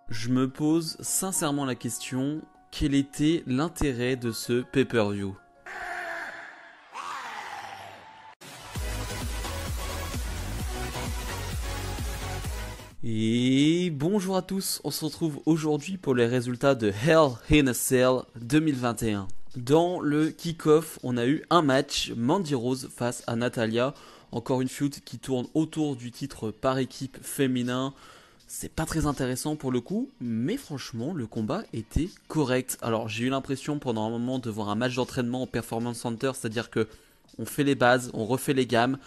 Je me pose sincèrement la question, quel était l'intérêt de ce pay-per-view? Et bonjour à tous, on se retrouve aujourd'hui pour les résultats de Hell in a Cell 2021. Dans le kick-off, on a eu un match, Mandy Rose face à Natalya. Encore une feud qui tourne autour du titre par équipe féminin. C'est pas très intéressant pour le coup, mais franchement, le combat était correct. Alors, j'ai eu l'impression pendant un moment de voir un match d'entraînement au Performance Center, c'est-à-dire que on fait les bases, on refait les gammes.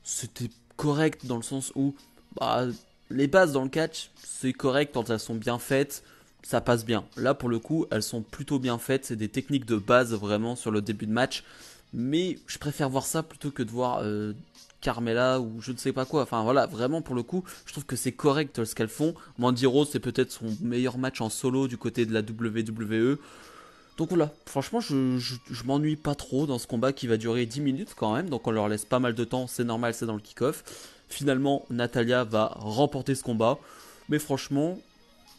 C'était correct dans le sens où bah, les bases dans le catch, c'est correct quand elles sont bien faites, ça passe bien. Là, pour le coup, elles sont plutôt bien faites. C'est des techniques de base vraiment sur le début de match. Mais je préfère voir ça plutôt que de voir Carmella ou je ne sais pas quoi. Enfin voilà, vraiment pour le coup, je trouve que c'est correct ce qu'elles font. Mandy Rose, c'est peut-être son meilleur match en solo du côté de la WWE. Donc voilà, franchement, je m'ennuie pas trop dans ce combat qui va durer 10 minutes quand même. Donc on leur laisse pas mal de temps, c'est normal, c'est dans le kick-off. Finalement, Natalya va remporter ce combat. Mais franchement,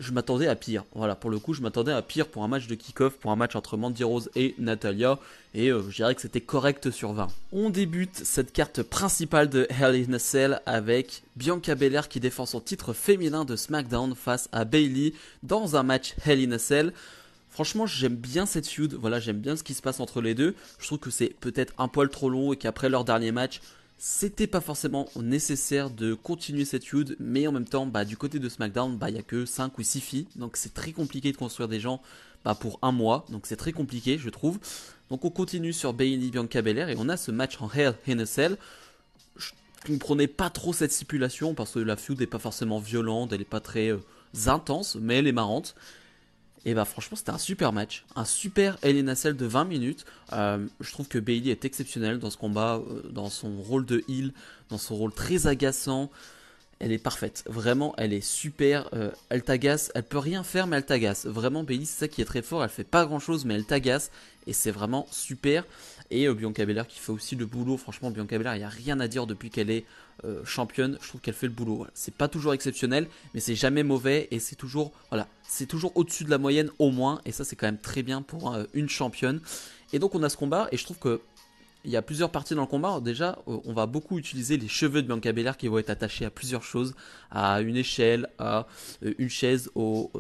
je m'attendais à pire. Voilà, pour le coup, je m'attendais à pire pour un match de kick-off, pour un match entre Mandy Rose et Natalya. Et je dirais que c'était correct sur 20. On débute cette carte principale de Hell in a Cell avec Bianca Belair qui défend son titre féminin de SmackDown face à Bayley dans un match Hell in a Cell. Franchement, j'aime bien cette feud. Voilà, j'aime bien ce qui se passe entre les deux. Je trouve que c'est peut-être un poil trop long et qu'après leur dernier match, c'était pas forcément nécessaire de continuer cette feud, mais en même temps, du côté de SmackDown, il n'y a que 5 ou 6 filles, donc c'est très compliqué de construire des gens pour un mois, donc c'est très compliqué, je trouve. Donc on continue sur Bayley Bianca Belair et on a ce match en Hell in a Cell. Je comprenais pas trop cette stipulation parce que la feud n'est pas forcément violente, elle est pas très intense, mais elle est marrante. Et franchement c'était un super match, un super Hell in a Cell de 20 minutes. Je trouve que Bayley est exceptionnelle dans ce combat, dans son rôle de heel, dans son rôle très agaçant. Elle est parfaite, vraiment elle est super, elle t'agace, elle peut rien faire mais elle t'agace. Vraiment Bayley c'est ça qui est très fort, elle fait pas grand chose mais elle t'agace et c'est vraiment super. Et Bianca Belair qui fait aussi le boulot, franchement Bianca Belair il n'y a rien à dire depuis qu'elle est championne, je trouve qu'elle fait le boulot. Voilà. C'est pas toujours exceptionnel mais c'est jamais mauvais et c'est toujours, voilà, c'est toujours au-dessus de la moyenne au moins et ça c'est quand même très bien pour une championne. Et donc on a ce combat et je trouve que il y a plusieurs parties dans le combat. Déjà, on va beaucoup utiliser les cheveux de Bianca Belair qui vont être attachés à plusieurs choses, à une échelle, à une chaise, au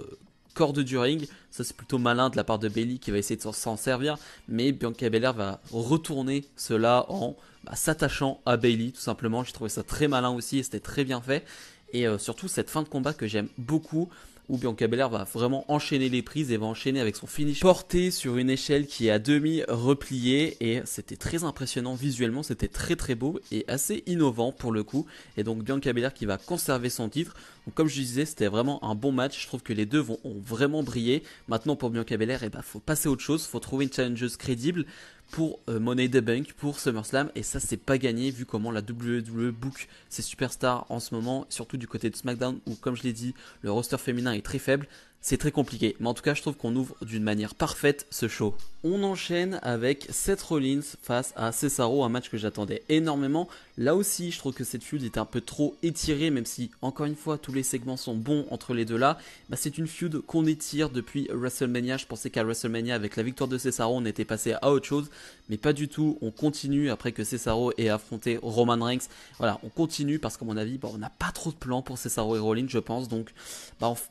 corde du ring. Ça, c'est plutôt malin de la part de Bayley qui va essayer de s'en servir. Mais Bianca Belair va retourner cela en s'attachant à Bayley, tout simplement. J'ai trouvé ça très malin aussi et c'était très bien fait. Et surtout, cette fin de combat que j'aime beaucoup où Bianca Belair va vraiment enchaîner les prises et va enchaîner avec son finish porté sur une échelle qui est à demi repliée et c'était très impressionnant visuellement, c'était très très beau et assez innovant pour le coup. Et donc Bianca Belair qui va conserver son titre. Donc comme je disais, c'était vraiment un bon match, je trouve que les deux ont vraiment brillé. Maintenant pour Bianca Belair, faut passer à autre chose, faut trouver une challengeuse crédible pour Money in the Bank, pour SummerSlam, et ça c'est pas gagné vu comment la WWE book ses superstars en ce moment, surtout du côté de SmackDown où comme je l'ai dit, le roster féminin est très faible. C'est très compliqué, mais en tout cas je trouve qu'on ouvre d'une manière parfaite ce show. On enchaîne avec Seth Rollins face à Cesaro, un match que j'attendais énormément. Là aussi je trouve que cette feud est un peu trop étirée, même si encore une fois tous les segments sont bons entre les deux là. C'est une feud qu'on étire depuis WrestleMania. Je pensais qu'à WrestleMania avec la victoire de Cesaro on était passé à autre chose, mais pas du tout. On continue après que Cesaro ait affronté Roman Reigns. Voilà, on continue parce qu'à mon avis on n'a pas trop de plans pour Cesaro et Rollins je pense, donc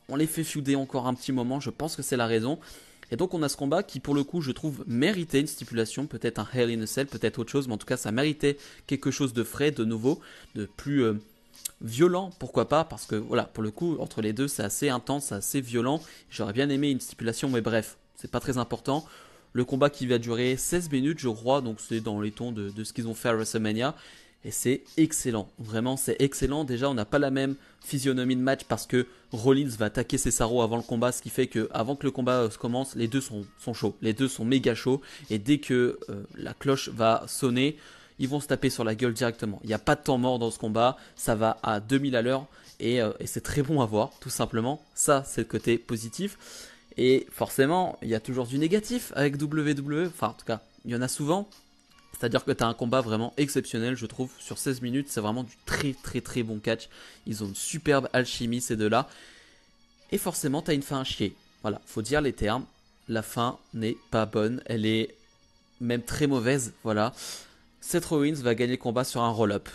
on les fait feuder encore un petit moment, je pense que c'est la raison. Et donc on a ce combat qui pour le coup je trouve méritait une stipulation, peut-être un Hell in a Cell, peut-être autre chose, mais en tout cas ça méritait quelque chose de frais, de nouveau, de plus violent, pourquoi pas, parce que voilà, pour le coup entre les deux c'est assez intense, c'est assez violent. J'aurais bien aimé une stipulation mais bref, c'est pas très important. Le combat qui va durer 16 minutes je crois, donc c'est dans les tons de ce qu'ils ont fait à WrestleMania. Et c'est excellent, vraiment c'est excellent. Déjà on n'a pas la même physionomie de match parce que Rollins va attaquer Cesaro avant le combat, ce qui fait que avant que le combat commence, les deux sont chauds, les deux sont méga chauds. Et dès que la cloche va sonner, ils vont se taper sur la gueule directement. Il n'y a pas de temps mort dans ce combat, ça va à 2000 à l'heure et c'est très bon à voir, tout simplement. Ça c'est le côté positif. Et forcément, il y a toujours du négatif avec WWE, enfin en tout cas, il y en a souvent. C'est-à-dire que tu as un combat vraiment exceptionnel, je trouve, sur 16 minutes, c'est vraiment du très très très bon catch. Ils ont une superbe alchimie ces deux-là. et forcément t'as une fin à chier. Voilà, faut dire les termes, la fin n'est pas bonne, elle est même très mauvaise, voilà. Seth Rollins va gagner le combat sur un roll-up.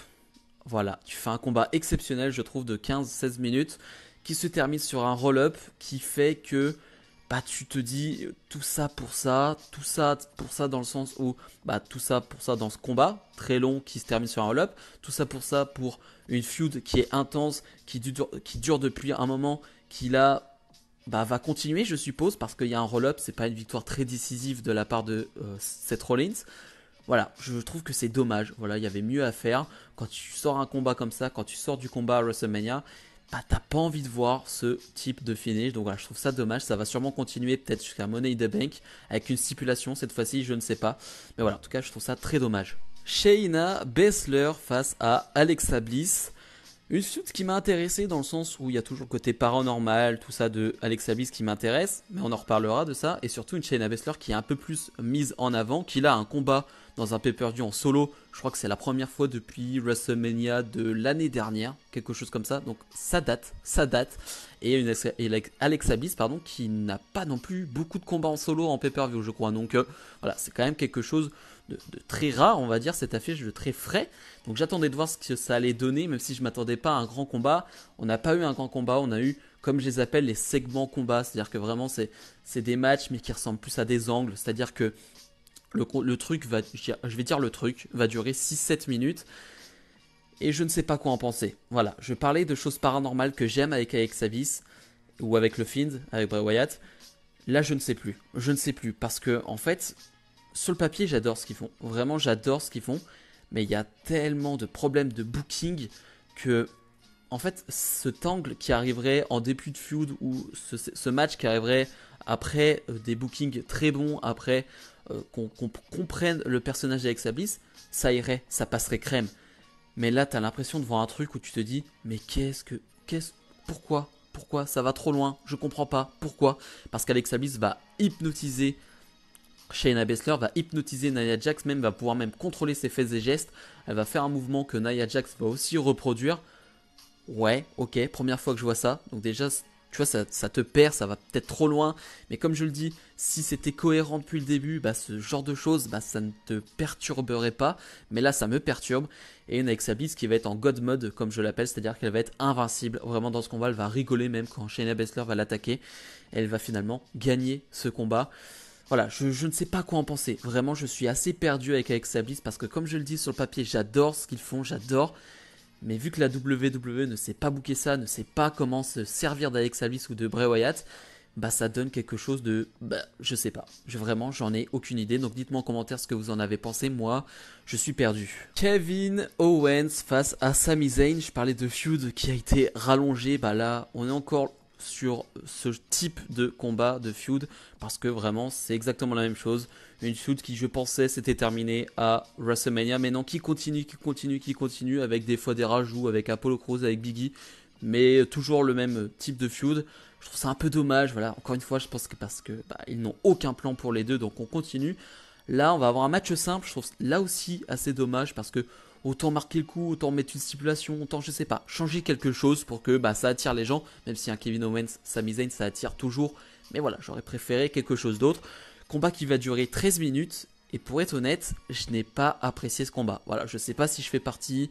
Voilà, tu fais un combat exceptionnel, je trouve, de 15-16 minutes, qui se termine sur un roll-up qui fait que bah, tu te dis tout ça pour ça, tout ça pour ça dans le sens où bah, tout ça pour ça dans ce combat très long qui se termine sur un roll-up, tout ça pour une feud qui est intense, qui dure depuis un moment, qui là bah, va continuer, je suppose, parce qu'il y a un roll-up, c'est pas une victoire très décisive de la part de Seth Rollins. Voilà, je trouve que c'est dommage. Voilà, il y avait mieux à faire. Quand tu sors un combat comme ça, quand tu sors du combat à WrestleMania, bah t'as pas envie de voir ce type de finish. Donc voilà, je trouve ça dommage. Ça va sûrement continuer peut-être jusqu'à Money in the Bank avec une stipulation cette fois-ci, je ne sais pas. Mais voilà, en tout cas, je trouve ça très dommage. Shayna Baszler face à Alexa Bliss. Une suite qui m'a intéressé dans le sens où il y a toujours le côté paranormal, tout ça de Alexa Bliss qui m'intéresse, mais on en reparlera de ça. Et surtout une Shayna Baszler qui est un peu plus mise en avant, qui a un combat dans un pay-per-view en solo. Je crois que c'est la première fois depuis WrestleMania de l'année dernière, quelque chose comme ça. Donc ça date. Et une Alexa Bliss pardon, qui n'a pas non plus beaucoup de combats en solo en pay-per-view, je crois. Donc voilà, c'est quand même quelque chose de très rare, on va dire, cette affiche, de très frais. Donc j'attendais de voir ce que ça allait donner, même si je m'attendais pas à un grand combat. On n'a pas eu un grand combat, on a eu, comme je les appelle, les segments combats. C'est-à-dire que vraiment, c'est des matchs, mais qui ressemblent plus à des angles. C'est-à-dire que le truc va, je vais dire le truc, va durer 6-7 minutes. Et je ne sais pas quoi en penser. Voilà, je parlais de choses paranormales que j'aime avec Alexa Bliss, ou avec le Fiend, avec Bray Wyatt. Là, je ne sais plus. Je ne sais plus, parce que, en fait, sur le papier, j'adore ce qu'ils font. Vraiment, j'adore ce qu'ils font. Mais il y a tellement de problèmes de booking que, en fait, cet angle qui arriverait en début de feud ou ce match qui arriverait après des bookings très bons, après qu'on comprenne le personnage d'Alexa Bliss, ça irait, ça passerait crème. Mais là, t'as l'impression de voir un truc où tu te dis, mais pourquoi ça va trop loin, je comprends pas, pourquoi? Parce qu'Alexa Bliss va hypnotiser Shayna Baszler, va hypnotiser Nia Jax, va pouvoir même contrôler ses faits et gestes. Elle va faire un mouvement que Nia Jax va aussi reproduire. Ouais, ok, première fois que je vois ça. Donc déjà, tu vois, ça te perd, ça va peut-être trop loin. Mais comme je le dis, si c'était cohérent depuis le début, bah, ce genre de choses, bah, ça ne te perturberait pas. Mais là, ça me perturbe. Et une Alexa Bliss qui va être en God mode, comme je l'appelle, c'est-à-dire qu'elle va être invincible. Vraiment, dans ce combat, elle va rigoler même quand Shayna Baszler va l'attaquer. Elle va finalement gagner ce combat. Voilà, je ne sais pas quoi en penser. Vraiment, je suis assez perdu avec Alexa Bliss parce que comme je le dis sur le papier, j'adore ce qu'ils font, j'adore. Mais vu que la WWE ne sait pas booker ça, ne sait pas comment se servir d'Alexa Bliss ou de Bray Wyatt, bah ça donne quelque chose de... Bah, je sais pas. Vraiment, j'en ai aucune idée. Donc dites-moi en commentaire ce que vous en avez pensé. Moi, je suis perdu. Kevin Owens face à Sami Zayn. Je parlais de feud qui a été rallongé. Bah là, on est encore sur ce type de combat de feud parce que vraiment c'est exactement la même chose, une feud qui je pensais s'était terminée à WrestleMania mais non, qui continue avec des fois des rajouts avec Apollo Crews, avec Biggie, mais toujours le même type de feud. Je trouve ça un peu dommage, voilà, encore une fois je pense que parce que bah, ils n'ont aucun plan pour les deux, donc on continue. Là on va avoir un match simple, je trouve là aussi assez dommage parce que autant marquer le coup, autant mettre une stipulation, autant je sais pas, changer quelque chose pour que bah, ça attire les gens, même si un Kevin Owens, Sami Zayn ça attire toujours, mais voilà, j'aurais préféré quelque chose d'autre. Combat qui va durer 13 minutes, et pour être honnête, je n'ai pas apprécié ce combat. Voilà, je sais pas si je fais partie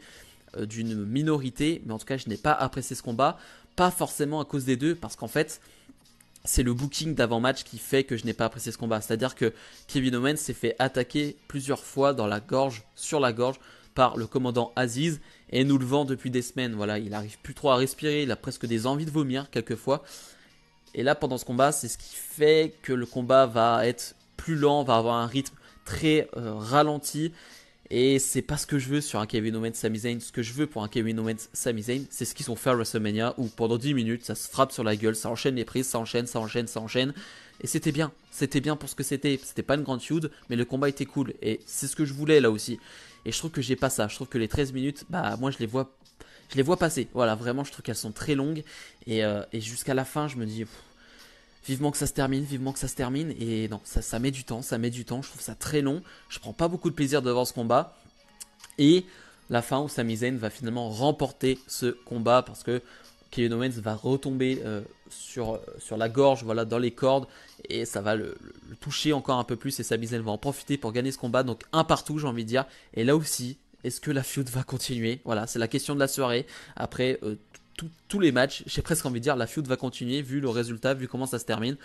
d'une minorité, mais en tout cas je n'ai pas apprécié ce combat, pas forcément à cause des deux, parce qu'en fait, c'est le booking d'avant-match qui fait que je n'ai pas apprécié ce combat. C'est-à-dire que Kevin Owens s'est fait attaquer plusieurs fois dans la gorge, sur la gorge, par le commandant Aziz, et nous le vend depuis des semaines. Voilà, il n'arrive plus trop à respirer, il a presque des envies de vomir quelquefois. Et là, pendant ce combat, c'est ce qui fait que le combat va être plus lent, va avoir un rythme très ralenti. Et c'est pas ce que je veux sur un Kevin Owens Sami Zayn. Ce que je veux pour un Kevin Owens Sami Zayn, c'est ce qu'ils ont fait à WrestleMania, où pendant 10 minutes, ça se frappe sur la gueule, ça enchaîne les prises, ça enchaîne. Et c'était bien pour ce que c'était. C'était pas une grande feud, mais le combat était cool. Et c'est ce que je voulais là aussi. Et je trouve que j'ai pas ça. Je trouve que les 13 minutes, bah moi je les vois passer. Voilà, vraiment, je trouve qu'elles sont très longues. Et jusqu'à la fin, je me dis, vivement que ça se termine. Et non, ça met du temps. Je trouve ça très long. Je prends pas beaucoup de plaisir devant ce combat. Et la fin où Sami Zayn va finalement remporter ce combat parce que Kevin Owens va retomber sur la gorge, voilà, dans les cordes, et ça va le toucher encore un peu plus, et Sami Zayn va en profiter pour gagner ce combat, donc un partout j'ai envie de dire, et là aussi, est-ce que la feud va continuer? Voilà, c'est la question de la soirée, après tous les matchs, j'ai presque envie de dire, la feud va continuer, vu le résultat, vu comment ça se termine.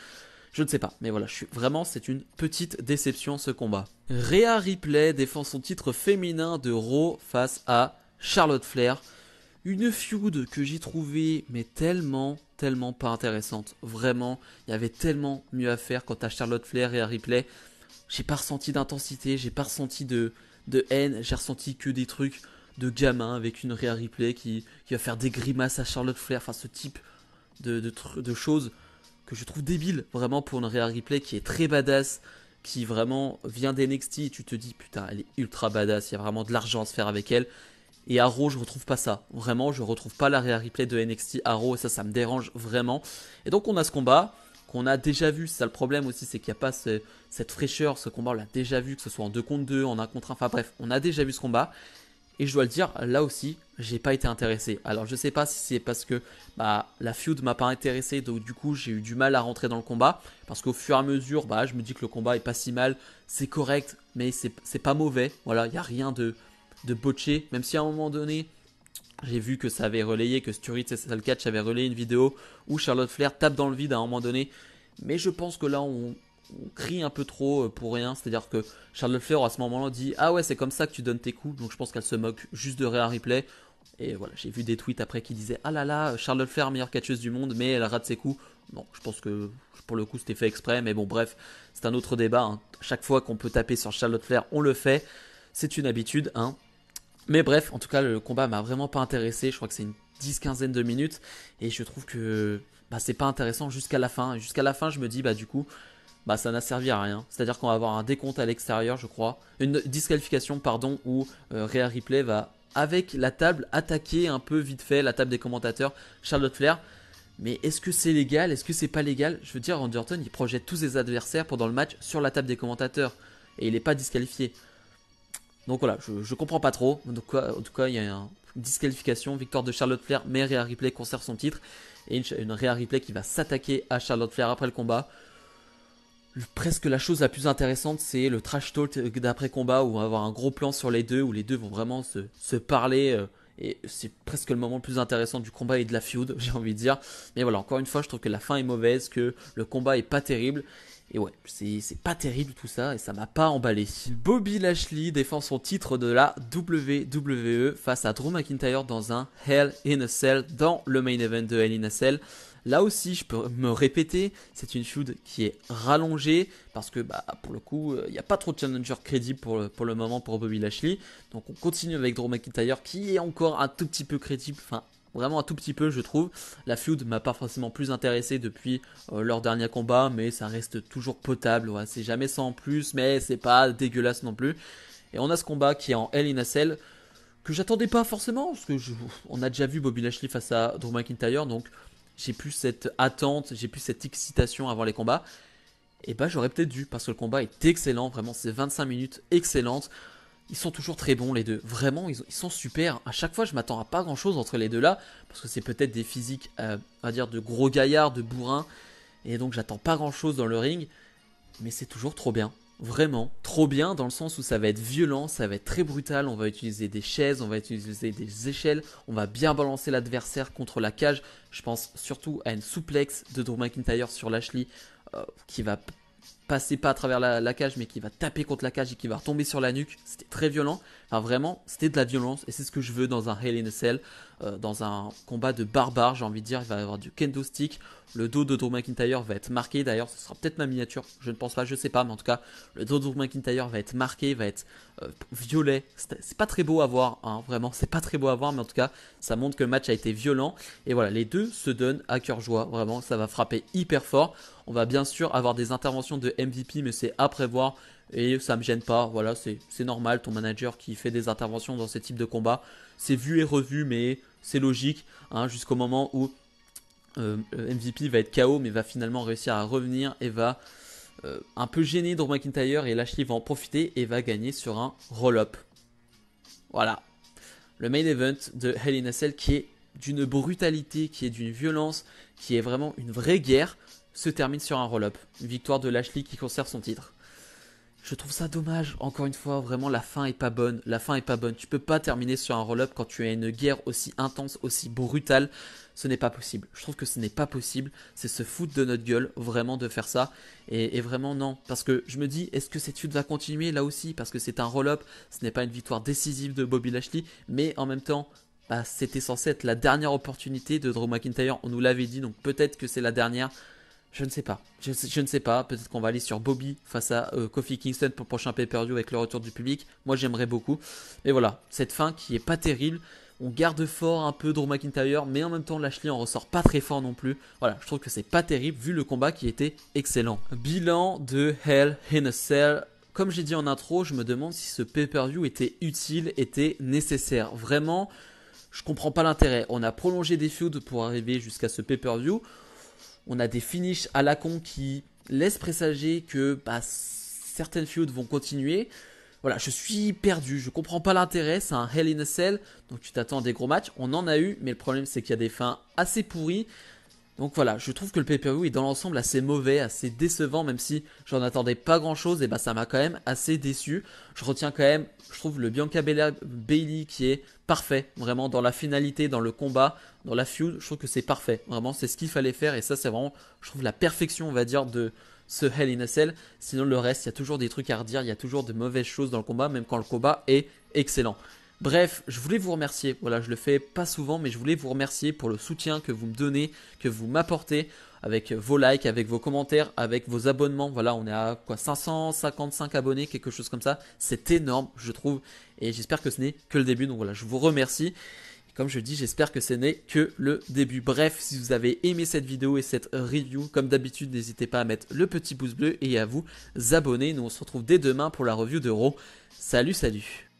Je ne sais pas, mais voilà, vraiment, c'est une petite déception ce combat. Rhea Ripley défend son titre féminin de Raw face à Charlotte Flair. Une feud que j'ai trouvée, mais tellement pas intéressante. Vraiment, il y avait tellement mieux à faire quant à Charlotte Flair et à Ripley. J'ai pas ressenti d'intensité, j'ai pas ressenti de haine, j'ai ressenti que des trucs de gamin avec une Rhea Ripley qui va faire des grimaces à Charlotte Flair. Enfin, ce type de choses que je trouve débile vraiment pour une Rhea Ripley qui est très badass, qui vraiment vient d'NXT et tu te dis putain elle est ultra badass, il y a vraiment de l'argent à se faire avec elle. Et à Raw je retrouve pas ça, vraiment je retrouve pas la Rhea Ripley de NXT à Raw et ça me dérange vraiment. Et donc on a ce combat qu'on a déjà vu, c'est ça le problème aussi, c'est qu'il n'y a pas cette fraîcheur, ce combat on l'a déjà vu, que ce soit en 2 contre 2, en 1 contre 1, enfin bref, on a déjà vu ce combat. Et je dois le dire, là aussi, j'ai pas été intéressé. Alors je sais pas si c'est parce que la feud m'a pas intéressé, donc du coup j'ai eu du mal à rentrer dans le combat. Parce qu'au fur et à mesure, je me dis que le combat est pas si mal, c'est correct, mais c'est pas mauvais. Voilà, il n'y a rien de botché. Même si à un moment donné, j'ai vu que ça avait relayé, que Sturit et Sal Catch avaient relayé une vidéo où Charlotte Flair tape dans le vide à un moment donné. Mais je pense que là, on crie un peu trop pour rien. C'est-à-dire que Charlotte Flair à ce moment-là dit ah ouais c'est comme ça que tu donnes tes coups. Donc je pense qu'elle se moque juste de Rhea Ripley. Et voilà, j'ai vu des tweets après qui disaient ah là là Charlotte Flair meilleure catcheuse du monde mais elle rate ses coups. Non, je pense que pour le coup c'était fait exprès. Mais bon bref, c'est un autre débat. Hein. Chaque fois qu'on peut taper sur Charlotte Flair, on le fait. C'est une habitude. Hein. Mais bref, en tout cas le combat m'a vraiment pas intéressé. Je crois que c'est une 10-15 de minutes. Et je trouve que c'est pas intéressant jusqu'à la fin. Jusqu'à la fin je me dis du coup ça n'a servi à rien. C'est-à-dire qu'on va avoir un décompte à l'extérieur, je crois. Une disqualification, pardon, où Rhea Ripley va, avec la table, attaquer un peu vite fait la table des commentateurs, Charlotte Flair. Mais est-ce que c'est légal? Est-ce que c'est pas légal? Je veux dire, Randy Orton, il projette tous ses adversaires pendant le match sur la table des commentateurs. Et il n'est pas disqualifié. Donc voilà, je comprends pas trop. Donc, en tout cas, il y a une disqualification, victoire de Charlotte Flair, mais Rhea Ripley conserve son titre. Et une Rhea Ripley qui va s'attaquer à Charlotte Flair après le combat. Presque la chose la plus intéressante, c'est le trash talk d'après combat où on va avoir un gros plan sur les deux, où les deux vont vraiment se parler. Et c'est presque le moment le plus intéressant du combat et de la feud, j'ai envie de dire. Mais voilà, encore une fois, je trouve que la fin est mauvaise, que le combat est pas terrible. Et ouais, c'est pas terrible tout ça et ça m'a pas emballé. Bobby Lashley défend son titre de la WWE face à Drew McIntyre dans un Hell in a Cell dans le main event de Hell in a Cell. Là aussi, je peux me répéter, c'est une feud qui est rallongée parce que pour le coup, il n'y a pas trop de challenger crédible pour le moment pour Bobby Lashley. Donc on continue avec Drew McIntyre qui est encore un tout petit peu crédible, enfin vraiment un tout petit peu je trouve. La feud m'a pas forcément plus intéressé depuis leur dernier combat, mais ça reste toujours potable. Ouais, c'est jamais ça en plus, mais c'est pas dégueulasse non plus. Et on a ce combat qui est en Hell in a Cell que j'attendais pas forcément parce que on a déjà vu Bobby Lashley face à Drew McIntyre, donc j'ai plus cette attente, j'ai plus cette excitation avant les combats. Et j'aurais peut-être dû parce que le combat est excellent, vraiment c'est 25 minutes excellentes. Ils sont toujours très bons les deux, vraiment ils sont super. À chaque fois je m'attends à pas grand chose entre les deux là, parce que c'est peut-être des physiques, on va dire de gros gaillards, de bourrins, et donc j'attends pas grand chose dans le ring, mais c'est toujours trop bien. Vraiment, trop bien dans le sens où ça va être violent, ça va être très brutal, on va utiliser des chaises, on va utiliser des échelles, on va bien balancer l'adversaire contre la cage. Je pense surtout à une souplex de Drew McIntyre sur Lashley qui va passer pas à travers la cage mais qui va taper contre la cage et qui va retomber sur la nuque. C'était très violent, enfin vraiment c'était de la violence et c'est ce que je veux dans un Hell in a Cell, dans un combat de barbares j'ai envie de dire. Il va y avoir du kendo stick, le dos de Drew McIntyre va être marqué, d'ailleurs ce sera peut-être ma miniature, je ne pense pas, je sais pas, mais en tout cas le dos de Drew McIntyre va être marqué, va être violet. C'est pas très beau à voir, hein, vraiment c'est pas très beau à voir, mais en tout cas ça montre que le match a été violent. Et voilà, les deux se donnent à cœur joie, vraiment ça va frapper hyper fort. On va bien sûr avoir des interventions de MVP, mais c'est à prévoir et ça me gêne pas. Voilà, c'est normal, ton manager qui fait des interventions dans ce type de combat, c'est vu et revu, mais c'est logique, hein, jusqu'au moment où MVP va être KO, mais va finalement réussir à revenir et va un peu gêner Drew McIntyre, et Lashley va en profiter et va gagner sur un roll-up. Voilà, le main event de Hell in a Cell qui est d'une brutalité, qui est d'une violence, qui est vraiment une vraie guerre, se termine sur un roll-up. Une victoire de Lashley qui conserve son titre. Je trouve ça dommage, encore une fois, vraiment la fin est pas bonne, la fin est pas bonne. Tu peux pas terminer sur un roll-up quand tu as une guerre aussi intense, aussi brutale. Ce n'est pas possible. Je trouve que ce n'est pas possible. C'est se foutre de notre gueule, vraiment, de faire ça. Et vraiment, non. Parce que je me dis, est-ce que cette feud va continuer là aussi? Parce que c'est un roll-up, ce n'est pas une victoire décisive de Bobby Lashley. Mais en même temps, bah, c'était censé être la dernière opportunité de Drew McIntyre. On nous l'avait dit, donc peut-être que c'est la dernière. Je ne sais pas. Je ne sais pas. Peut-être qu'on va aller sur Bobby face à Kofi Kingston pour le prochain pay-per-view avec le retour du public. Moi, j'aimerais beaucoup. Mais voilà, cette fin qui est pas terrible. On garde fort un peu Drew McIntyre, mais en même temps, Lashley en ressort pas très fort non plus. Voilà, je trouve que c'est pas terrible vu le combat qui était excellent. Bilan de Hell in a Cell. Comme j'ai dit en intro, je me demande si ce pay-per-view était utile, était nécessaire. Vraiment, je comprends pas l'intérêt. On a prolongé des feuds pour arriver jusqu'à ce pay-per-view. On a des finishes à la con qui laissent présager que certaines feuds vont continuer. Voilà, je suis perdu, je comprends pas l'intérêt, c'est un Hell in a Cell, donc tu t'attends à des gros matchs, on en a eu, mais le problème c'est qu'il y a des fins assez pourries. Donc voilà, je trouve que le pay-per-view est dans l'ensemble assez mauvais, assez décevant, même si j'en attendais pas grand chose, et ça m'a quand même assez déçu. Je retiens quand même, je trouve le Bianca Bayley qui est parfait, vraiment dans la finalité, dans le combat, dans la feud, je trouve que c'est parfait. Vraiment, c'est ce qu'il fallait faire, et ça c'est vraiment, je trouve la perfection, on va dire, de ce Hell in a Cell. Sinon le reste, il y a toujours des trucs à redire, il y a toujours de mauvaises choses dans le combat, même quand le combat est excellent. Bref, je voulais vous remercier, voilà, je le fais pas souvent, mais je voulais vous remercier pour le soutien que vous me donnez, que vous m'apportez, avec vos likes, avec vos commentaires, avec vos abonnements. Voilà, on est à 555 abonnés, quelque chose comme ça. C'est énorme, je trouve, et j'espère que ce n'est que le début, donc voilà, je vous remercie. Comme je dis, j'espère que ce n'est que le début. Bref, si vous avez aimé cette vidéo et cette review, comme d'habitude, n'hésitez pas à mettre le petit pouce bleu et à vous abonner. Nous, on se retrouve dès demain pour la review de Raw. Salut, salut!